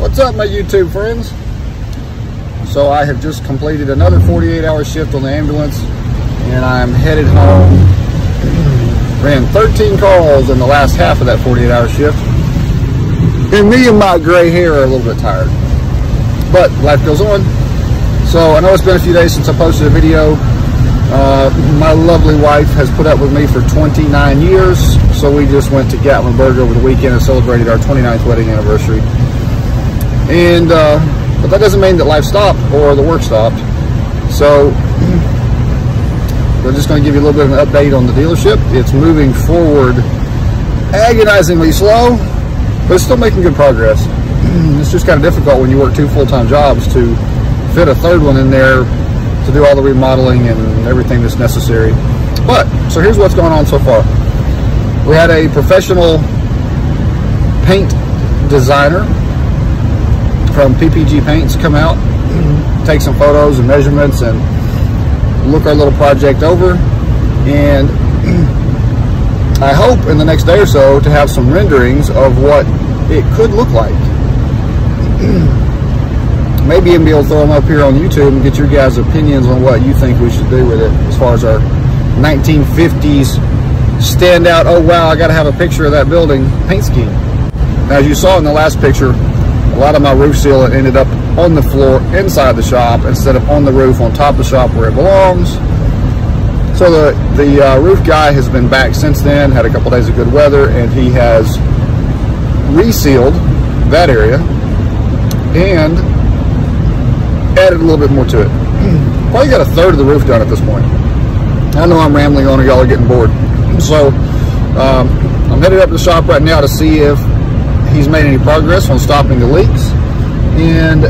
What's up, my YouTube friends? So I have just completed another 48-hour shift on the ambulance and I'm headed home. Ran 13 calls in the last half of that 48-hour shift. And me and my gray hair are a little bit tired. But life goes on. So I know it's been a few days since I posted a video. My lovely wife has put up with me for 29 years. So we just went to Gatlinburg over the weekend and celebrated our 29th wedding anniversary. And but that doesn't mean that life stopped or the work stopped. So we're just going to give you a little bit of an update on the dealership. It's moving forward agonizingly slow, but it's still making good progress. It's just kind of difficult when you work two full-time jobs to fit a third one in there to do all the remodeling and everything that's necessary. But so here's what's going on so far. We had a professional paint designer from PPG Paints come out, take some photos and measurements and look our little project over. And I hope in the next day or so to have some renderings of what it could look like. Maybe even be able to throw them up here on YouTube and get your guys' opinions on what you think we should do with it as far as our 1950s standout, oh wow, I gotta have a picture of that building paint scheme. Now, as you saw in the last picture, a lot of my roof sealant ended up on the floor inside the shop instead of on the roof on top of the shop where it belongs. So the roof guy has been back since then, had a couple days of good weather, and he has resealed that area and added a little bit more to it. Probably got a third of the roof done at this point. I know I'm rambling on and y'all are getting bored. So I'm headed up to the shop right now to see if he's made any progress on stopping the leaks, and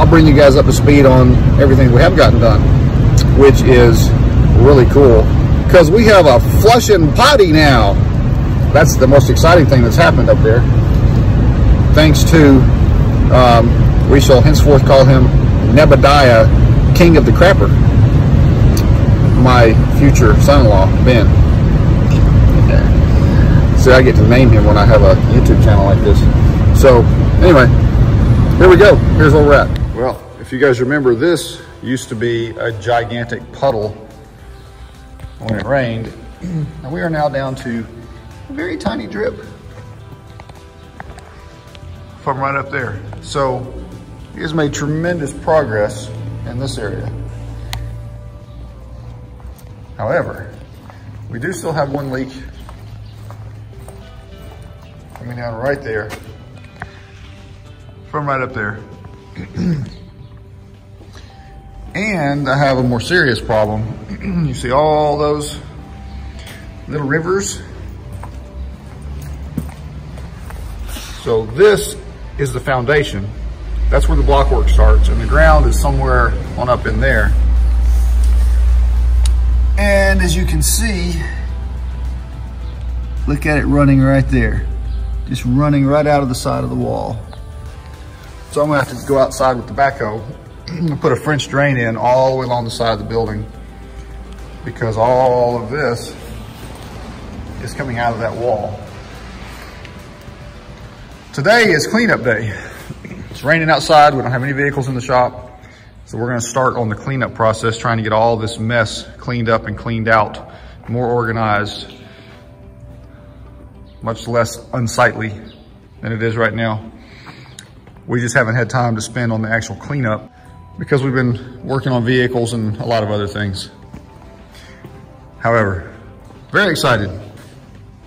I'll bring you guys up to speed on everything we have gotten done, which is really cool because we have a flushing potty now. That's the most exciting thing that's happened up there, thanks to we shall henceforth call him Nebediah, King of the Crapper, my future son-in-law Ben. So I get to name him when I have a YouTube channel like this. So anyway, here we go. Here's where we're at. Well, if you guys remember, this used to be a gigantic puddle when it rained. And we are now down to a very tiny drip from right up there. So he has made tremendous progress in this area. However, we do still have one leak coming down right there from right up there. And I have a more serious problem. You see all those little rivers? So this is the foundation. That's where the block work starts, and the ground is somewhere on up in there. And as you can see, look at it running right there. Just running right out of the side of the wall. So I'm gonna have to go outside with the backhoe and put a French drain in all the way along the side of the building, because all of this is coming out of that wall. Today is cleanup day. It's raining outside, we don't have any vehicles in the shop. So we're gonna start on the cleanup process, trying to get all this mess cleaned up and cleaned out, more organized, much less unsightly than it is right now. We just haven't had time to spend on the actual cleanup because we've been working on vehicles and a lot of other things. However, very excited.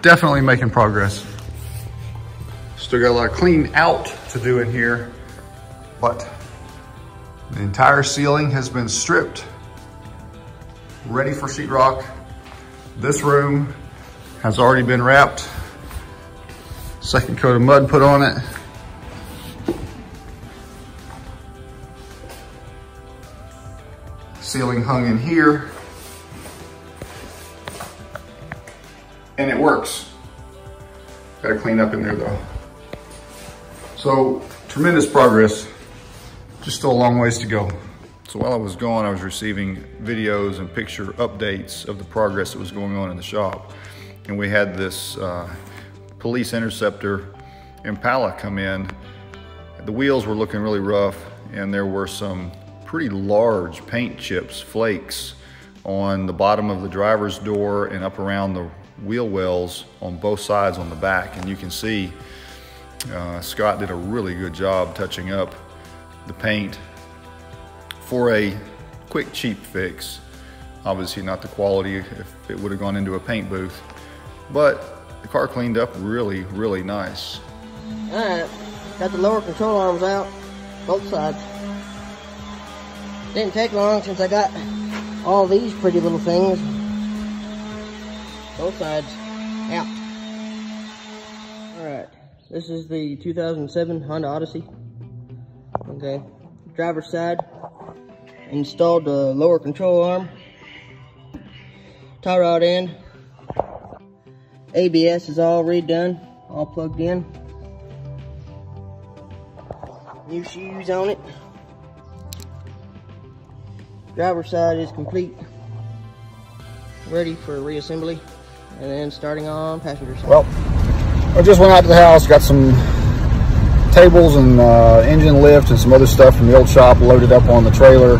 Definitely making progress. Still got a lot of clean out to do in here, but the entire ceiling has been stripped, ready for sheetrock. This room has already been wrapped. Second coat of mud put on it. Ceiling hung in here. And it works. Gotta clean up in there though. So, tremendous progress. Just still a long ways to go. So while I was gone, I was receiving videos and picture updates of the progress that was going on in the shop. And we had this police interceptor Impala come in The wheels were looking really rough, and there were some pretty large paint chips, flakes, on the bottom of the driver's door and up around the wheel wells on both sides on the back. And you can see Scott did a really good job touching up the paint for a quick, cheap fix. Obviously not the quality if it would have gone into a paint booth, but the car cleaned up really, really nice. All right, got the lower control arms out, both sides. Didn't take long since I got all these pretty little things, both sides out. All right, this is the 2007 Honda Odyssey. Okay, driver's side, installed the lower control arm, tie rod end, ABS is all redone, all plugged in, new shoes on it. Driver's side is complete, ready for reassembly, and then starting on passenger side. Well, I just went out to the house, got some tables and engine lift and some other stuff from the old shop loaded up on the trailer.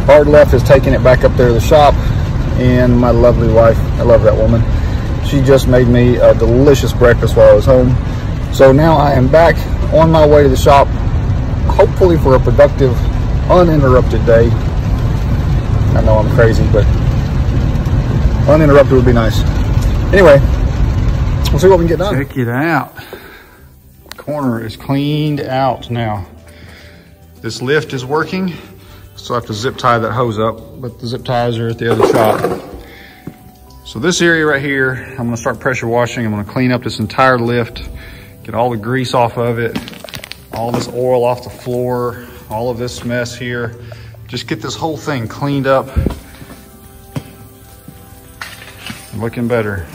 Hard Left is taking it back up there to the shop, and my lovely wife, I love that woman, she just made me a delicious breakfast while I was home. So now I am back on my way to the shop, hopefully for a productive, uninterrupted day. I know I'm crazy, but uninterrupted would be nice. Anyway, we'll see what we can get done. Check it out. Corner is cleaned out now. This lift is working. Still have to zip tie that hose up, but the zip ties are at the other shop. So this area right here, I'm gonna start pressure washing. I'm gonna clean up this entire lift, get all the grease off of it, all this oil off the floor, all of this mess here. Just get this whole thing cleaned up. Looking better.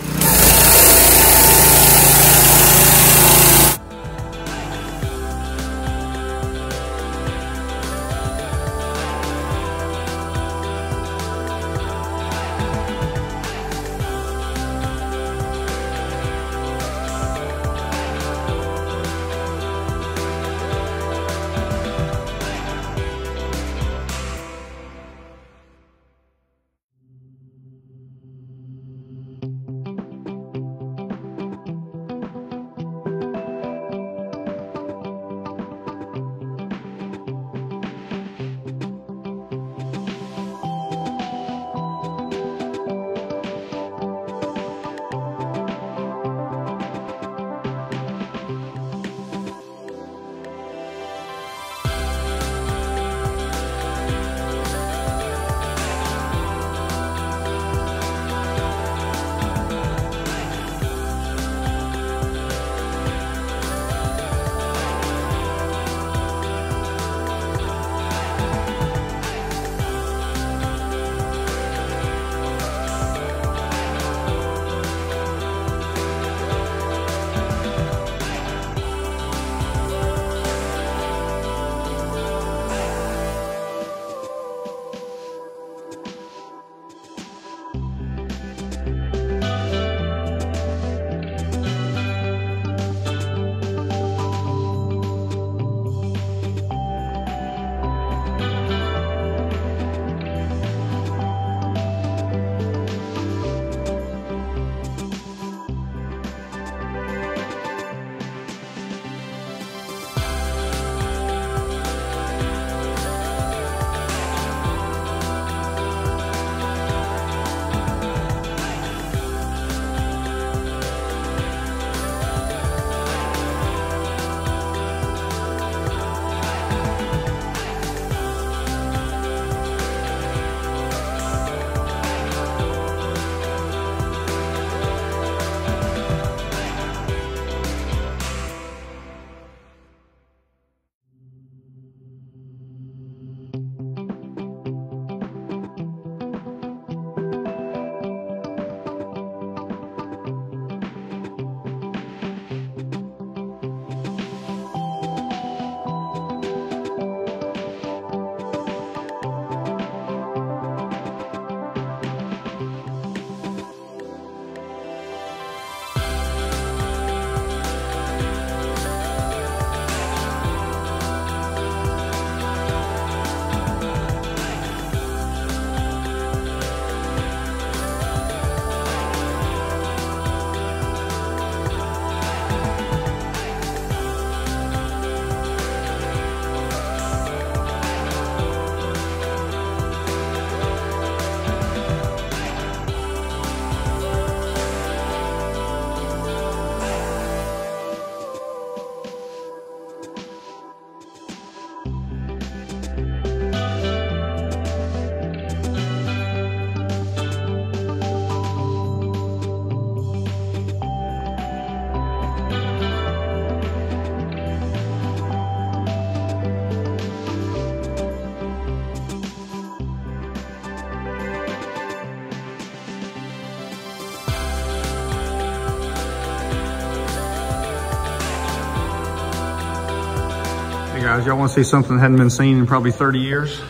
Hey guys, y'all want to see something that hadn't been seen in probably 30 years?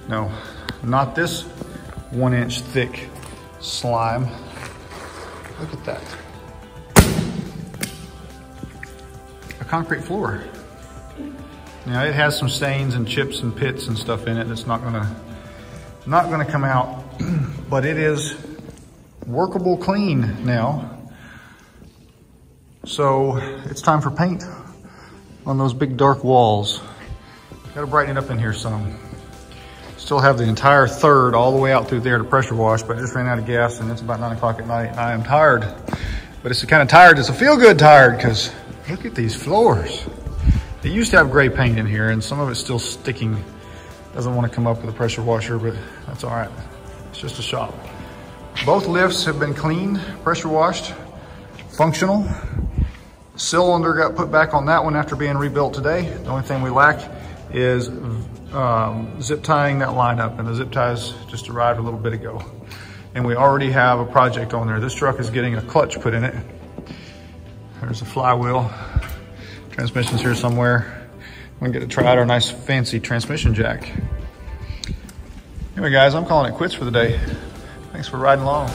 No, not this 1 inch thick slime. Look at that. A concrete floor. Now it has some stains and chips and pits and stuff in it that's not gonna come out, but it is workable clean now. So it's time for paint on those big dark walls. Gotta brighten it up in here some. Still have the entire third all the way out through there to pressure wash, but I just ran out of gas and it's about 9 o'clock at night and I am tired. But it's the kind of tired, it's a feel-good tired, because look at these floors. They used to have gray paint in here and some of it's still sticking. Doesn't want to come up with a pressure washer, but that's all right. It's just a shop. Both lifts have been cleaned, pressure washed, functional. Cylinder got put back on that one after being rebuilt today. The only thing we lack is zip tying that line up, and the zip ties just arrived a little bit ago. And we already have a project on there. This truck is getting a clutch put in it. There's a flywheel. Transmission's here somewhere. I'm gonna get to try out our nice fancy transmission jack. Anyway guys, I'm calling it quits for the day. Thanks for riding along.